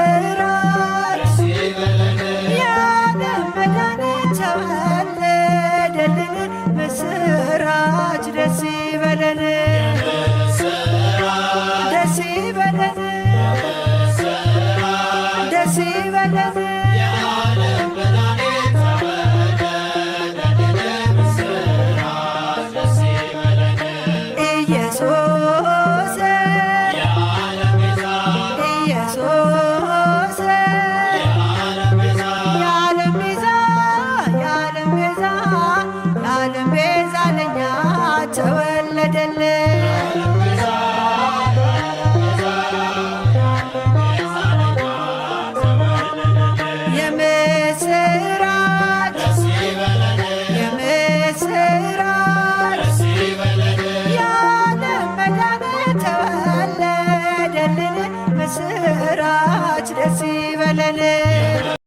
የምስራች የዓለም መድኃኒት ተወለደልን ምስራች ደስ ይበለን ደስ ይበለን ደስ ይበለን ኢየሱስ ኢየሱስ የዓለም ቤዛ የዓለም ቤዛ የዓለም ቤዛ ለኛ ተወለደልን የምስራች የምስራች የዓለም መድኃኒት ተወለደልን ምስራች ደስ ይበለን